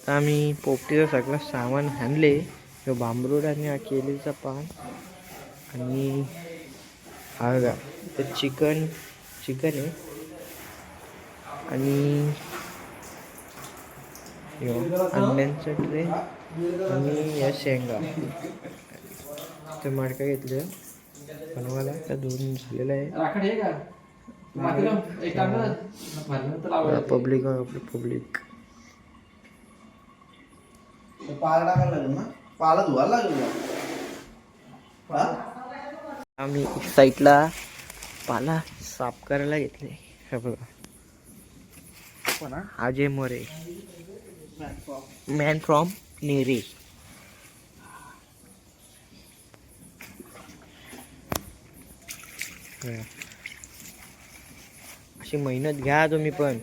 आता आम्ही पोपटीचं सगळं सामान आणले. तो बांबरूड आणि हा केलीचा पान आणि हा बघा ते चिकन आहे आणि अंड्यांचा ट्रे आणि या शेंगा ते मडका घेतलं बनवायला. आता धुवून झालेलं आहे. पब्लिक पब्लिक पाला टाकायला लागेल ना, पाला धुवायला लागेल ना. आम्ही साईडला पाला साफ करायला घेतले. हे बघा अजय मोरे मॅन फ्रॉम नेरे. अशी मेहनत घ्या तुम्ही पण.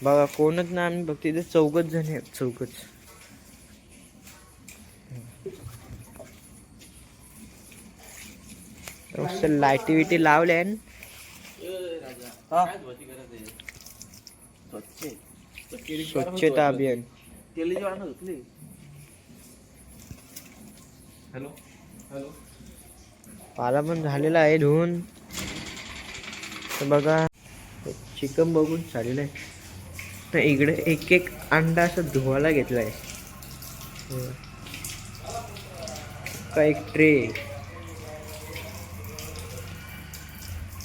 बघा कोणच ना, आम्ही फक्त इथे 4 जण आहेत. 4 मस्त लाईटी विटी लावल्या. स्वच्छता अभियान. पाला पण झालेला आहे धुवून. तर बघा चिकन बघून झालेलं आहे. तर इकडे एक एक अंडा असं धुवायला घेतलाय. का एक ट्रे.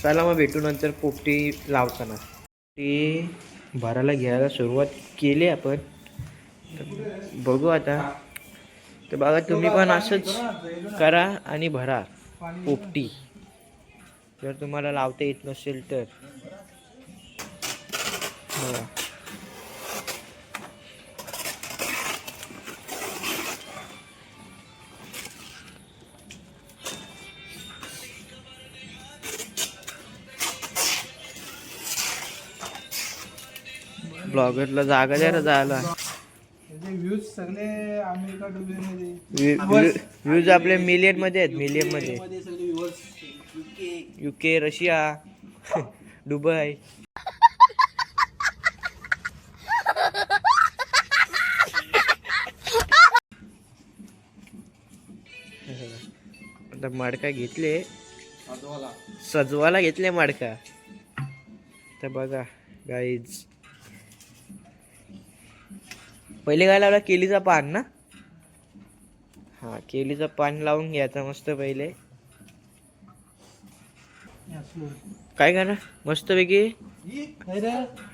चला मग भेटू नंतर पोपटी लावताना. ती भरायला घ्यायला सुरुवात केली आपण. बघू आता. तर बघा तुम्ही पण असंच करा आणि भरा पोपटी, जर तुम्हाला लावता येत नसेल तर. ब्लॉगरला जागा द्या जायला. व्ह्यूज सगळे अमेरिका व्ह्यूज आपले मिलियन मध्ये आहेत. मिलियन मध्ये. UK Russia Dubai. आता मडका घेतले, सजवाला घेतले मडका. तर बघा गाईज, पहिले काय लावला? केलीचा पान ना. हा केलीचं पान लावून घ्यायचं मस्त पहिले. काय करा मस्त पैकी.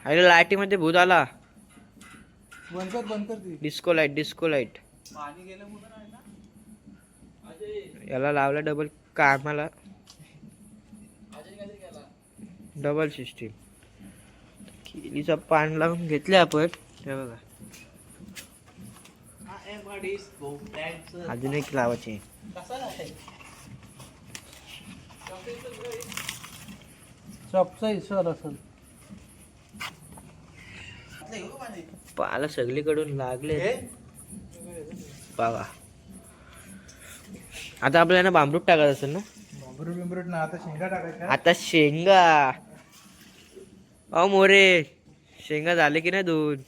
अरे लाईटीमध्ये भूत आला. Disco light. याला लावला डबल कामाला. Double system. केलीचं पान लावून घेतले आपण. हे बघा अजून एक लावायचे. पाला सगळीकडून लागले. बघा आता आपल्याला बांबरूट टाकायचं असेल ना. बांबरूट ना, आता शेंगा टाकायच्या. आता शेंगा. अहो मोरे, शेंगा झाले की नाही धुवून?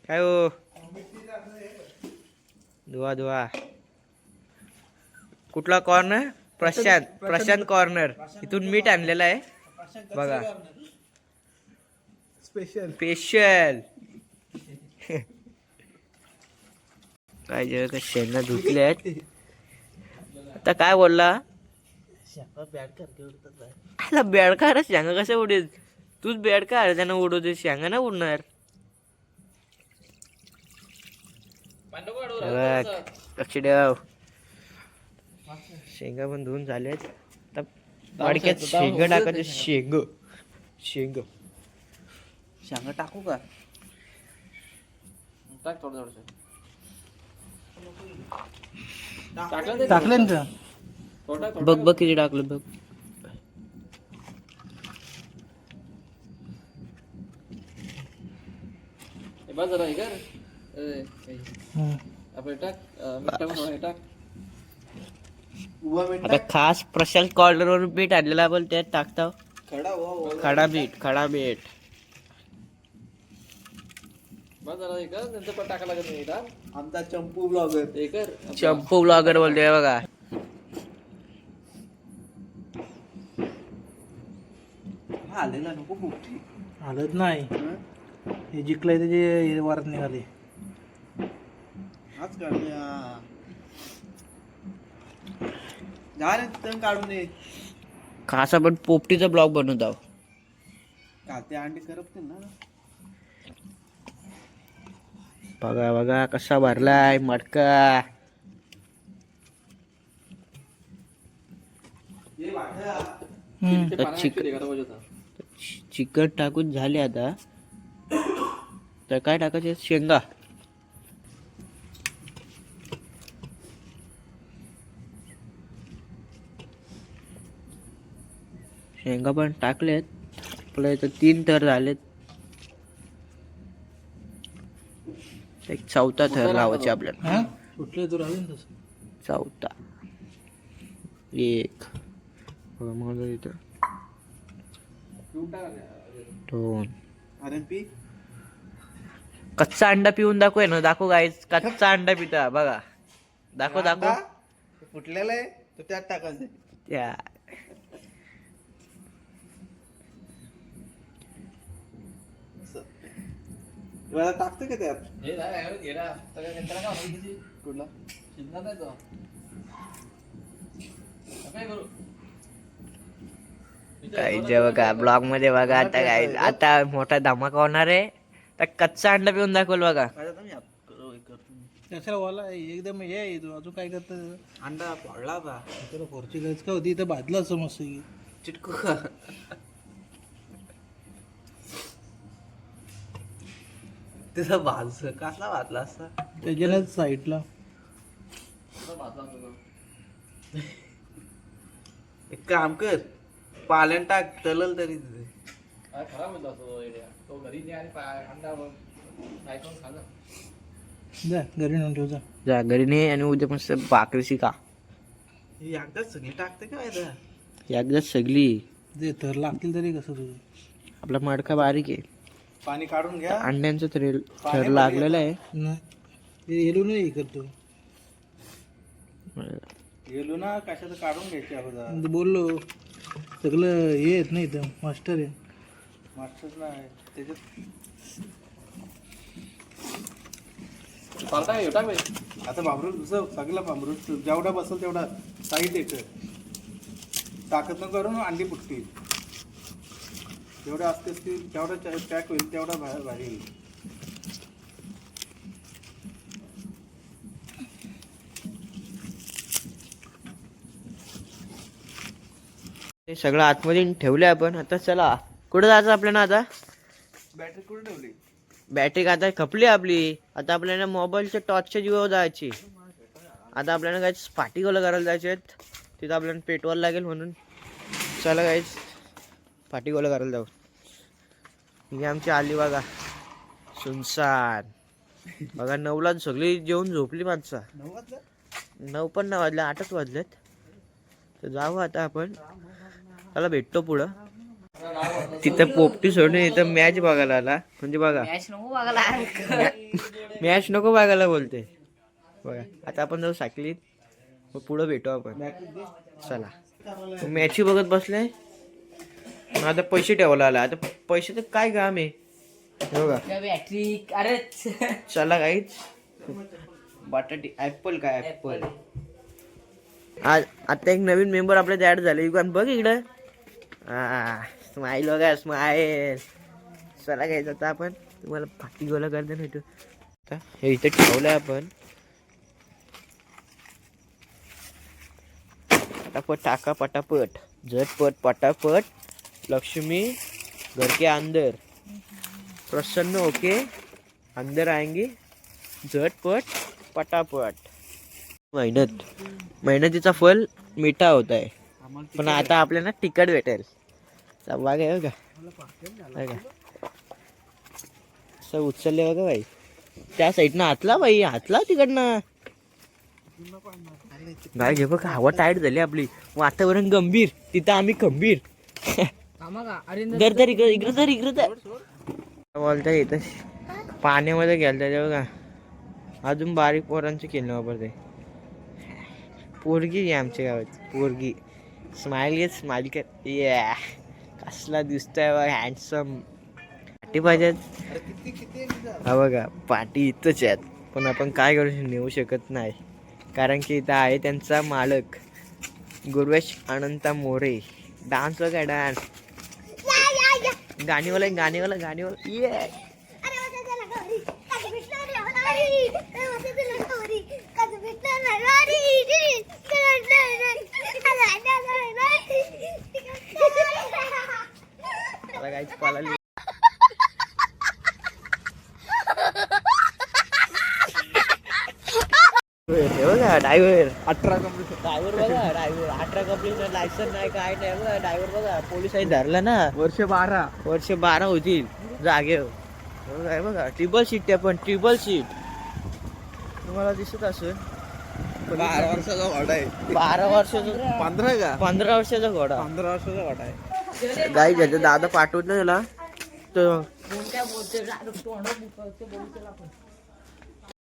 काय हो, धुवा. कुठला कॉर्नर? प्रशांत कॉर्नर. इथून मीठ आणलेलं आहे बघा. स्पेशल. काय जग शेंगा धुतल्या आहेत. आता काय बोलला? बेडका रे शेंगा कशा उडेल? तूच बेडका रे, त्यांना उडवते. शेंगा ना उडणार. लक्ष ठेव. शेंगा पण धुवून झाल्यात. आता मडक्यात शेंग टाकायचे. शेंग टाकू का? टाक थोडं. टाकलं ना. बघ किती टाकलं बघ. आता खास प्रशांत कॉर्नर बीट आणलेला आपण त्यात टाकतो. खडा बीट. आमचा चंपू ब्लॉगर चंपू ब्लॉगर बोलतोय बघा. आलेला नको पोपटी. हालत नाही. हे जिंकलंय त्याचे वारात निघाले. हाच काढूया. जा रे तण काढून दे. खास आपण पोपटीचा ब्लॉग बनवत आहोत. काते अंडी करपतील ना. बघा बघा कसा भरलाय मडका. तर चिकन टाकून झाले आता. तर काय टाकायचे शेंगा. शेंगा पण टाकलेत. आपल्या इथं 3 थर झालेत. एक चौथा थर लावायचे आपल्याला. कुठले तू राहिले तसं. चौथा एक बघा माझं इथं 2. अरे पी कच्चा अंडा पिऊन दाखव ना. दाखव गाईस कच्चा अंडा पिता बघा. दाखव दाखव. फुटलेला आहे तर त्यात टाकायचं. त्या वेळा टाकते का त्यात. कुठला काही जे बघा ब्लॉग मध्ये बघा. आता काय आता मोठा धमाका होणार आहे. तर कच्चा अंडा पिऊन दाखवल बघा. कशाला वाला एकदम हे तू अजून काय करत. अंडा फोडला का त्याला फोरची गरज का होती. इथं भाजलं समजतं की चिटकू. त्याचा भाज कसला भाजला असता. त्याच्यानंच साईडला एक काम कर पाल्यान टाक तलल तरी तिथे. जा घरी नेऊन ठेव जा. जा घरी नाही आणि उद्या मस्त भाकरी शिका. ही एकदाच सगळी टाकते का एकदा. एकदाच सगळी. जे थर लागतील तरी कसं तुझं. आपला मडका बारीक आहे. पाणी काढून घ्या. अंड्यांचं थर लागलेलं आहे. नाही ते हेलू नाही करतो. गेलो ना कशाचं काढून घ्यायची अगोदर. बोललो सगळं हे येत नाही इथं मास्टर आहे. मास्टर नाही त्याच्यात. आता भांबरूट दुसरं सगळं भांबरूट जेवढा बसल तेवढा साईड एक ताकद न करून अंडी फुटतील. जेवढ्या असतील तेवढा पॅक होईल तेवढा भारी येईल. ते सगळं आतमध्ये ठेवलंय आपण. आता चला कुठं जायचं आपल्याला. आता बॅटरी कुठे ठेवली. बॅटरी आता खपली आपली. आता आपल्याला मोबाईलच्या टॉर्चच्या जीवावर जायची. आता आपल्याला काय पार्टिकल करायला जायचे आहेत. तिथं आपल्याला पेट्रोल लागेल म्हणून चला काय पार्टिकल करायला जाऊ. ही आमची आली बघा सुनसान. बघा 9ला सगळी जेवून झोपली माणसं. 9 पण नाही वाजले 8च वाजलेत. तर जाऊ आता आपण. त्याला भेटतो पुढं. तिथं पोपटी सोडून इथं मॅच बघायला आला. म्हणजे बघा मॅच नको बघायला बोलते बघा. आता आपण जाऊ सायकलीत. मग पुढं भेटू आपण. चला मॅच बघत बसले. आता पैसे ठेवायला आला. आता पैसे तर काय काम आहे बघा. चला काहीच बटाटी ऍपल काय ऍपल. आज आता एक नवीन मेंबर आपल्यात ऍड झाले. युगान बघ इकडं. स्माईल बघा स्माईल. चला घ्यायचं आता आपण. तुम्हाला फाटी गोला करता भेटू. हे इथे ठेवलंय आपण. पटापट टाका पटापट झटपट पटापट. लक्ष्मी घर के अंदर प्रसन्न होके अंदर आएंगे. झटपट पटापट. मेहनतीचा फल मिठा होत आहे. पण आता आपल्याला तिखट भेटेल. वाघ आहे बघा. असं उचलले बघा बाई. त्या साईडनं हातला बाई. हातला तिकडनं नाही घे बघा. हवा टाईट झाली आपली. वातावरण गंभीर. तिथं आम्ही खंबीर. इकडे तर बोलता येत पाण्यामध्ये गेलं त्याच्या बघा. अजून बारीक पोरांचे खेळणं वापरते. पोरगी आहे आमच्या गावात पोरगी. स्माइल कर या. कसला दिसतोय बघ हँडसम. पाठी पाहिजेत. हा बघा पाठी इथंच आहेत. पण आपण काय करू नेऊ शकत नाही कारण की इथं आहे त्यांचा मालक गुरुवेश अनंता मोरे. डान्स बघा डान्स. गाणीवाला ये. पळाली. बघा ड्रायव्हर 18 कंप्लीट. ड्रायव्हर बघा ड्रायव्हर 18 कंप्लीट लायसन नाही काय नाही बघा. ड्रायव्हर बघा पोलिसांनी धरला ना. वर्ष 12 होतील जागेवर. बघा बघा ट्रिपल सीट आहे पण ट्रिपल सीट तुम्हाला दिसत असेल. 12 वर्षाचा घोडा आहे. 12 वर्षाचा 15 वर्षाचा घोडा. 15 वर्षाचा घोडा आहे. गाई ज्याचा दादा पाठवत ना त्याला तर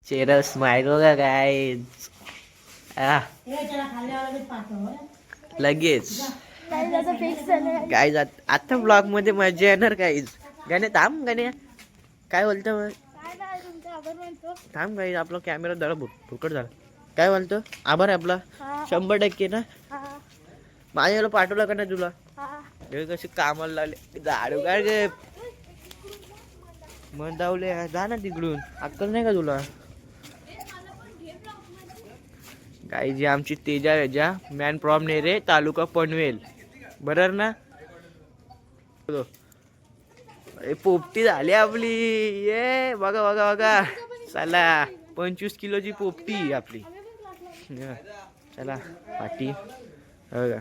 चेहरा स्माइल बघा काय लगेच काय जात. आता ब्लॉग मध्ये मजा येणार काहीच. गाण्या थांब गाण्या काय बोलतो मग. थांब काही आपला कॅमेरा जरा फुकट झाला. काय बोलतो आभार आहे आपला 100% ना. माझ्याला पाठवला का नाही तुला. कसे कामाला लागले झाडू काय गे मग दावले जा ना तिकडून. अक्कल नाही का तुला. काही जी आमची तेजा वेजा मॅन फ्रॉम नेरे तालुका पनवेल बरोबर ना. पोपटी झाली आपली. ये बघा बघा बघा चला 25 किलोची पोपटी आपली. चला पाठी बघा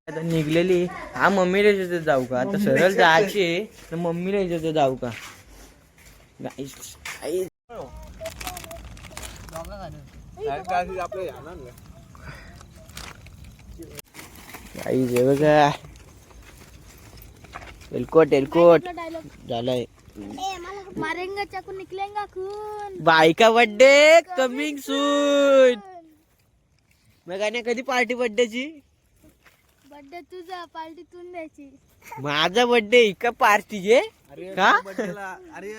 आता निघलेली. हा मम्मीला याच्यात जाऊ का आता सरळ जायचे तर मम्मीला याच्यात जाऊ का. बघा एलकोट झालाय. मारेंगा चाकू निकलेंगा खून. बायका बर्थडे कमिंग सून. मग आणि कधी पार्टी बर्थडेची. बर्थडे तुझा पार्टी तू द्यायची. माझा बर्थडे का पार्टी घे का. अरे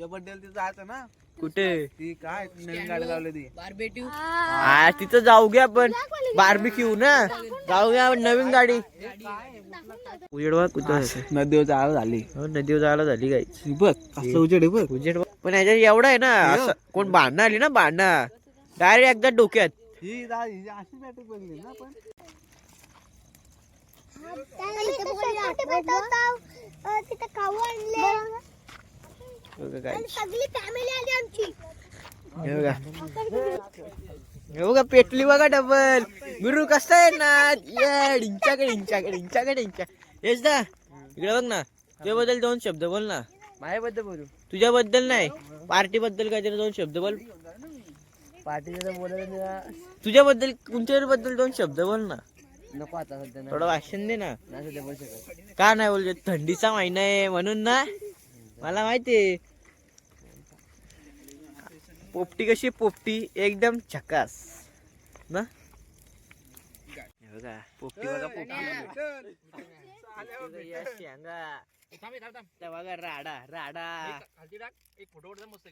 या बड्डेला तिथं जायचं ना. कुठे ती काय नवीन गाडी लावली ती बार्बेक्यू. हा तिथं जाऊ घ्या आपण बार्बिक्यू ना. जाऊया नवीन गाडी. उजेडवा कुठं नदीवर जायला झाली. हो नदीवर जायला झाली काही बघ असं उजेड बघ. उजेड पण ह्याच्यात एवढा आहे ना असं कोण भांडणं आली ना भांडणं डायरेक्ट एकदा डोक्यात. ही अशी बॅटिंग बघली ना पण. तिथे खाऊ आणले. सगळी फॅमिली आली आमची. हे बघा पेटली बघा डबल. गुरु कसा आहे ना. इंच्याकडे हेच ना इकडे बघ ना. तुझ्याबद्दल 2 शब्द बोल ना. माझ्याबद्दल बोलू तुझ्याबद्दल नाही पार्टी बद्दल काहीतरी 2 शब्द बोल. पार्टीचं बोलायचं तुझ्याबद्दल कोणत्या बद्दल 2 शब्द बोल ना. नको आता सध्या थोडं भाषण दे ना. का नाही बोलतो थंडीचा महिना आहे म्हणून ना. मला माहिती पोपटी कशी पोपटी एकदम झकास ना. बघा पोपटी बघा पोपटी शेंगा बघा राडा एक फोटो मस्त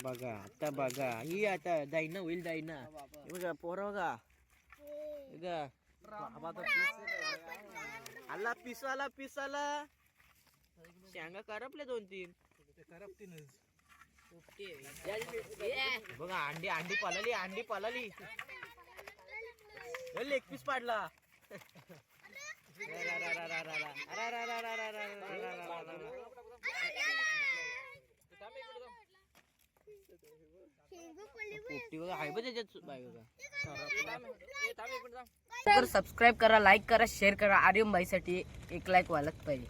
बघा आता बघा ही आता दाईना होईल दाईना. बघा पोरं बघा आला पिसाला शेंगा करपल्या 2-3 बघा. अंडी पालाली लेग पीस पाडला. पोपटी बघा आहे बघ त्याच्यात सबस्क्राईब करा, लाईक करा, शेअर करा. आर्यन भाई साठी 1 लाईक व्हायलाच पाहिजे.